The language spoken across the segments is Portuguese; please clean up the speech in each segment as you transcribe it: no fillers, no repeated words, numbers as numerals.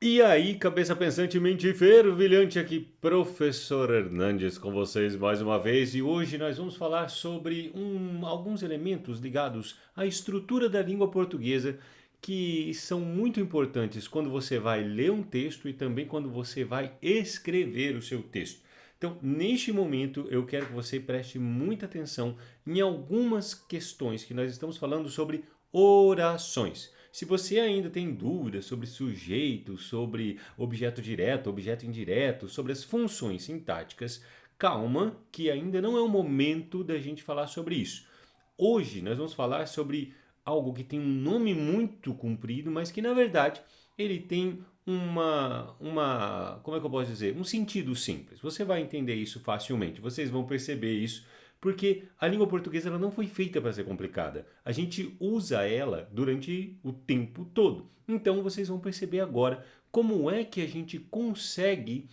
E aí, cabeça pensante, mente fervilhante, aqui, professor Hernandes com vocês mais uma vez. E hoje nós vamos falar sobre alguns elementos ligados à estrutura da língua portuguesa que são muito importantes quando você vai ler um texto e também quando você vai escrever o seu texto. Então, neste momento, eu quero que você preste muita atenção em algumas questões que nós estamos falando sobre orações. Se você ainda tem dúvidas sobre sujeito, sobre objeto direto, objeto indireto, sobre as funções sintáticas, calma, que ainda não é o momento da gente falar sobre isso. Hoje nós vamos falar sobre algo que tem um nome muito comprido, mas que na verdade ele tem como é que eu posso dizer? Um sentido simples. Você vai entender isso facilmente, vocês vão perceber isso porque a língua portuguesa ela não foi feita para ser complicada. A gente usa ela durante o tempo todo. Então vocês vão perceber agora como é que a gente consegue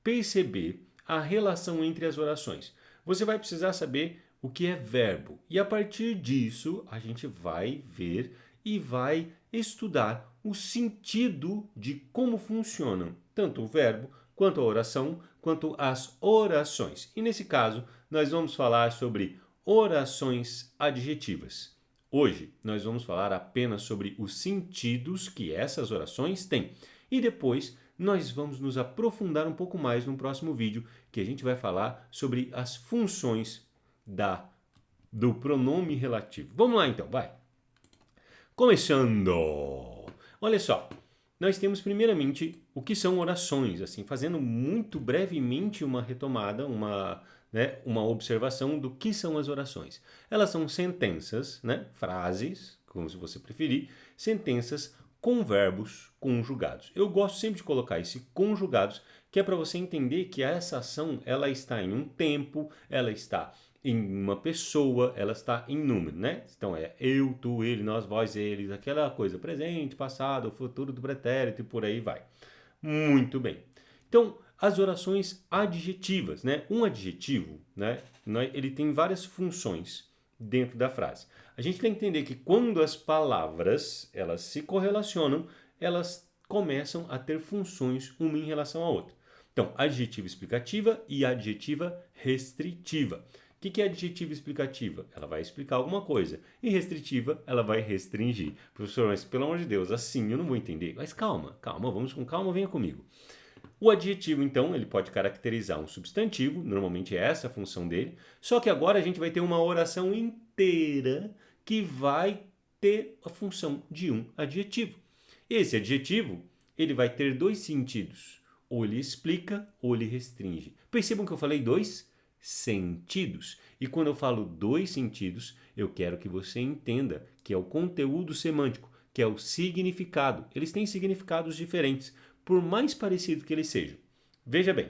perceber a relação entre as orações. Você vai precisar saber o que é verbo. E a partir disso, a gente vai ver e vai estudar o sentido de como funcionam tanto o verbo, quanto a oração, quanto as orações. E nesse caso, nós vamos falar sobre orações adjetivas. Hoje, nós vamos falar apenas sobre os sentidos que essas orações têm. E depois, nós vamos nos aprofundar um pouco mais no próximo vídeo, que a gente vai falar sobre as funções do pronome relativo. Vamos lá então, vai. Começando! Olha só, nós temos primeiramente o que são orações, assim, fazendo muito brevemente uma retomada, uma observação do que são as orações. Elas são sentenças, frases, como se você preferir, sentenças com verbos conjugados. Eu gosto sempre de colocar esse conjugados, que é para você entender que essa ação ela está em um tempo, ela está em uma pessoa, ela está em número, né? Então é eu, tu, ele, nós, vós, eles, aquela coisa presente, passado, futuro do pretérito e por aí vai. Muito bem. Então, as orações adjetivas, né? Um adjetivo, né? Ele tem várias funções dentro da frase. A gente tem que entender que quando as palavras elas se correlacionam, elas começam a ter funções uma em relação à outra. Então, adjetiva explicativa e adjetiva restritiva. O que é adjetiva explicativa? Ela vai explicar alguma coisa. E restritiva, ela vai restringir. Professor, mas pelo amor de Deus, assim eu não vou entender. Mas calma, calma, vamos com calma, venha comigo. O adjetivo, então, ele pode caracterizar um substantivo, normalmente é essa a função dele, só que agora a gente vai ter uma oração inteira que vai ter a função de um adjetivo. Esse adjetivo, ele vai ter dois sentidos, ou ele explica ou ele restringe. Percebam que eu falei dois sentidos. E quando eu falo dois sentidos, eu quero que você entenda que é o conteúdo semântico, que é o significado. Eles têm significados diferentes, por mais parecido que eles sejam. Veja bem,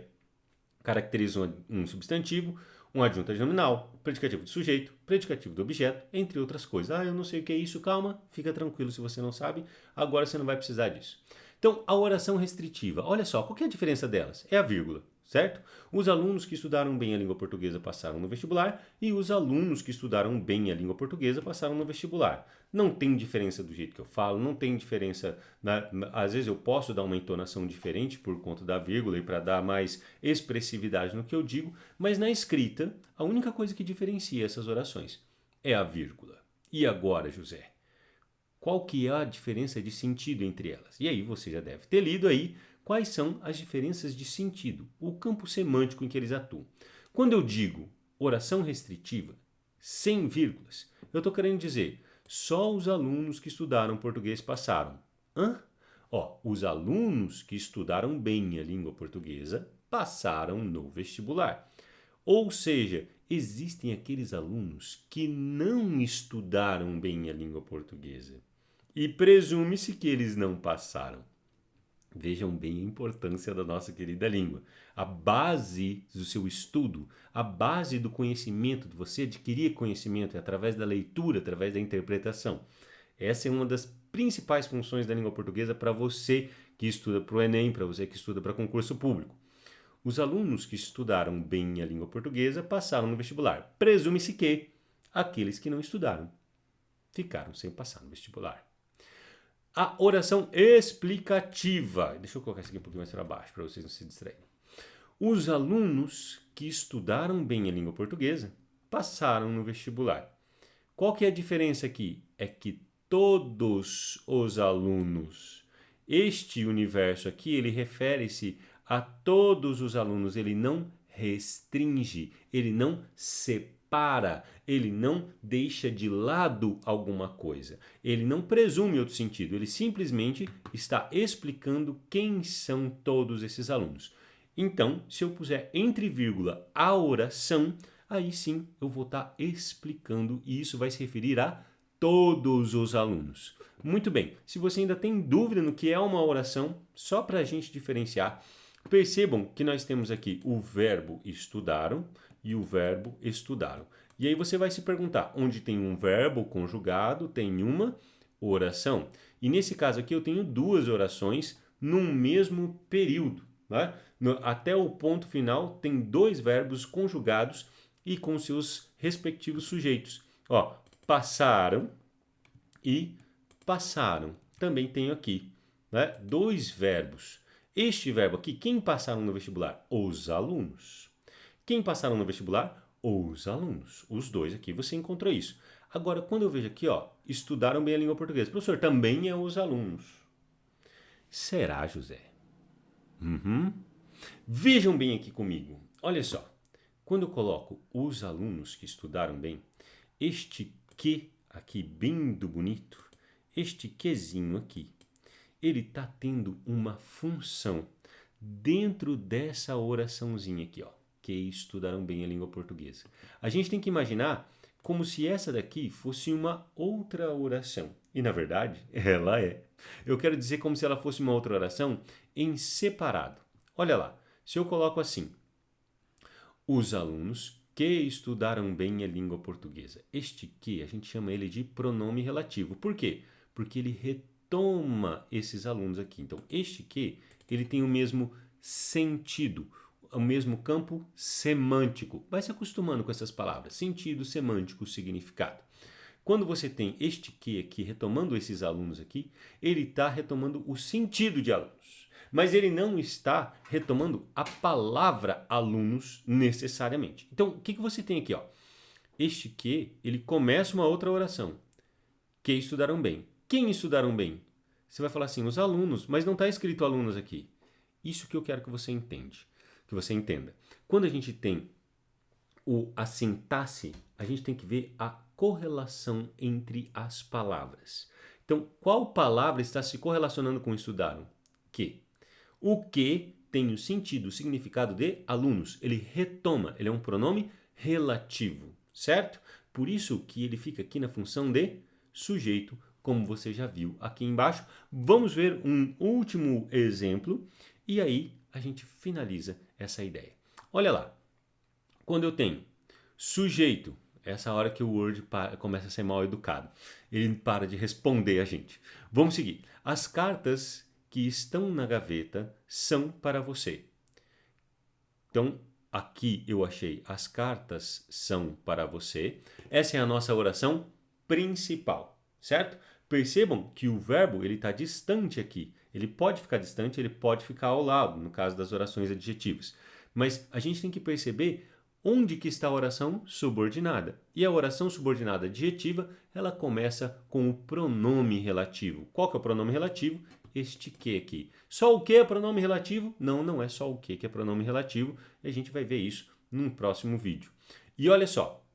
caracterizam um substantivo, um adjunto adnominal, predicativo do sujeito, predicativo do objeto, entre outras coisas. Ah, eu não sei o que é isso, calma, fica tranquilo se você não sabe, agora você não vai precisar disso. Então, a oração restritiva, olha só, qual que é a diferença delas? É a vírgula, certo? Os alunos que estudaram bem a língua portuguesa passaram no vestibular e os alunos que estudaram bem a língua portuguesa passaram no vestibular. Não tem diferença do jeito que eu falo, não tem diferença. Às vezes eu posso dar uma entonação diferente por conta da vírgula e para dar mais expressividade no que eu digo, mas na escrita, a única coisa que diferencia essas orações é a vírgula. E agora, José? Qual que é a diferença de sentido entre elas? E aí você já deve ter lido aí quais são as diferenças de sentido, o campo semântico em que eles atuam. Quando eu digo oração restritiva, sem vírgulas, eu estou querendo dizer só os alunos que estudaram português passaram. Hã? Os alunos que estudaram bem a língua portuguesa passaram no vestibular. Ou seja, existem aqueles alunos que não estudaram bem a língua portuguesa e presume-se que eles não passaram. Vejam bem a importância da nossa querida língua. A base do seu estudo, a base do conhecimento, de você adquirir conhecimento é através da leitura, através da interpretação. Essa é uma das principais funções da língua portuguesa para você que estuda para o Enem, para você que estuda para concurso público. Os alunos que estudaram bem a língua portuguesa passaram no vestibular. Presume-se que aqueles que não estudaram ficaram sem passar no vestibular. a oração explicativa. Deixa eu colocar isso aqui um pouquinho mais para baixo, para vocês não se distraírem. Os alunos que estudaram bem a língua portuguesa passaram no vestibular. Qual que é a diferença aqui? É que todos os alunos, este universo aqui, ele refere-se a todos os alunos, ele não restringe, ele não separa, ele não deixa de lado alguma coisa, ele não presume outro sentido, ele simplesmente está explicando quem são todos esses alunos. Então, se eu puser entre vírgula a oração, aí sim eu vou estar explicando e isso vai se referir a todos os alunos. Muito bem, se você ainda tem dúvida no que é uma oração, só para a gente diferenciar, percebam que nós temos aqui o verbo estudaram e o verbo estudaram. E aí você vai se perguntar, onde tem um verbo conjugado, tem uma oração. E nesse caso aqui eu tenho duas orações num mesmo período. Né? Até o ponto final tem dois verbos conjugados e com seus respectivos sujeitos. Ó, passaram e passaram. Também tenho aqui, né, dois verbos. Este verbo aqui, quem passaram no vestibular? Os alunos. Quem passaram no vestibular? Os alunos. Os dois aqui, você encontrou isso. Agora, quando eu vejo aqui, ó, estudaram bem a língua portuguesa. Professor, também é os alunos. Será, José? Vejam bem aqui comigo. Olha só. Quando eu coloco os alunos que estudaram bem, este que aqui, bem do bonito, este quezinho aqui, ele está tendo uma função dentro dessa oraçãozinha aqui, ó, que estudaram bem a língua portuguesa. A gente tem que imaginar como se essa daqui fosse uma outra oração. E, na verdade, ela é. Eu quero dizer como se ela fosse uma outra oração em separado. Olha lá, se eu coloco assim, os alunos que estudaram bem a língua portuguesa. Este que, a gente chama ele de pronome relativo. Por quê? Porque ele retoma esses alunos aqui. Então, este que, ele tem o mesmo sentido, o mesmo campo semântico. Vai se acostumando com essas palavras. Sentido, semântico, significado. Quando você tem este que aqui, retomando esses alunos aqui, ele está retomando o sentido de alunos. Mas ele não está retomando a palavra alunos necessariamente. Então, o que você tem aqui? Ó? Este que, ele começa uma outra oração. Que estudaram bem. Quem estudaram bem? Você vai falar assim, os alunos, mas não está escrito alunos aqui. Isso que eu quero que você entenda. Quando a gente tem a sintaxe, a gente tem que ver a correlação entre as palavras. Então, qual palavra está se correlacionando com estudaram? Que. O que tem o sentido, o significado de alunos. Ele retoma, ele é um pronome relativo, certo? Por isso que ele fica aqui na função de sujeito, como você já viu aqui embaixo. Vamos ver um último exemplo e aí a gente finaliza essa ideia. Olha lá, quando eu tenho sujeito, essa hora que o Word começa a ser mal educado, ele para de responder a gente. Vamos seguir. As cartas que estão na gaveta são para você. Então, aqui eu achei as cartas são para você. Essa é a nossa oração principal, certo? Percebam que o verbo ele está distante aqui. Ele pode ficar distante, ele pode ficar ao lado, no caso das orações adjetivas. Mas a gente tem que perceber onde que está a oração subordinada. E a oração subordinada adjetiva, ela começa com o pronome relativo. Qual que é o pronome relativo? Este que aqui. Só o que é pronome relativo? Não, não é só o que é pronome relativo. E a gente vai ver isso num próximo vídeo. E olha só,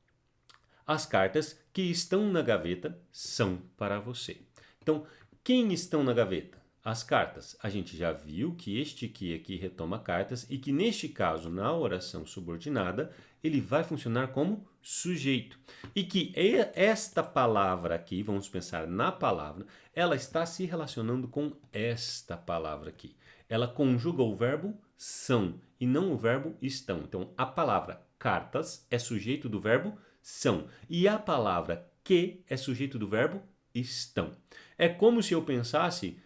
as cartas que estão na gaveta são para você. Então, quem estão na gaveta? As cartas. A gente já viu que este que aqui retoma cartas e que neste caso, na oração subordinada, ele vai funcionar como sujeito. E que esta palavra aqui, vamos pensar na palavra, ela está se relacionando com esta palavra aqui. Ela conjuga o verbo são e não o verbo estão. Então, a palavra cartas é sujeito do verbo são. E a palavra que é sujeito do verbo estão. É como se eu pensasse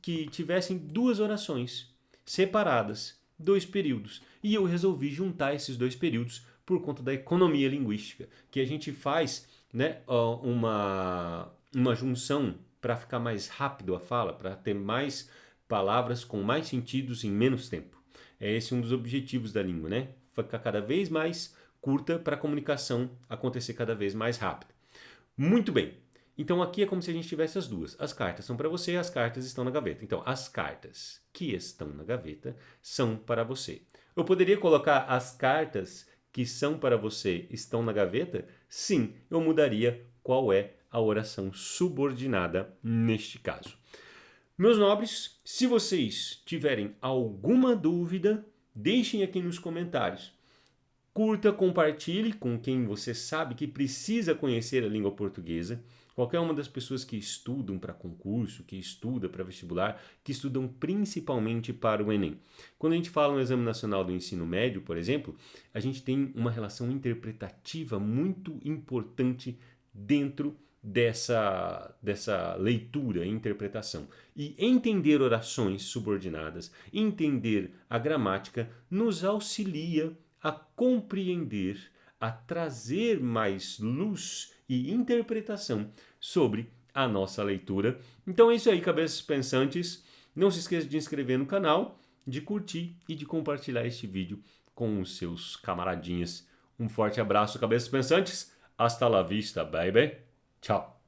que tivessem duas orações separadas, dois períodos. E eu resolvi juntar esses dois períodos por conta da economia linguística, que a gente faz, né, uma junção para ficar mais rápido a fala, para ter mais palavras com mais sentidos em menos tempo. É esse um dos objetivos da língua, né? Ficar cada vez mais curta para a comunicação acontecer cada vez mais rápido. Muito bem. Então aqui é como se a gente tivesse as duas. As cartas são para você, as cartas estão na gaveta. Então as cartas que estão na gaveta são para você. Eu poderia colocar as cartas que são para você estão na gaveta? Sim, eu mudaria qual é a oração subordinada neste caso. Meus nobres, se vocês tiverem alguma dúvida, deixem aqui nos comentários. Curta, compartilhe com quem você sabe que precisa conhecer a língua portuguesa. Qualquer uma das pessoas que estudam para concurso, que estuda para vestibular, que estudam principalmente para o Enem. Quando a gente fala no Exame Nacional do Ensino Médio, por exemplo, a gente tem uma relação interpretativa muito importante dentro dessa leitura e interpretação. E entender orações subordinadas, entender a gramática, nos auxilia a compreender, a trazer mais luz e interpretação sobre a nossa leitura. Então é isso aí, cabeças pensantes. Não se esqueça de inscrever no canal, de curtir e de compartilhar este vídeo com os seus camaradinhas. Um forte abraço, cabeças pensantes. Hasta la vista, baby. Tchau.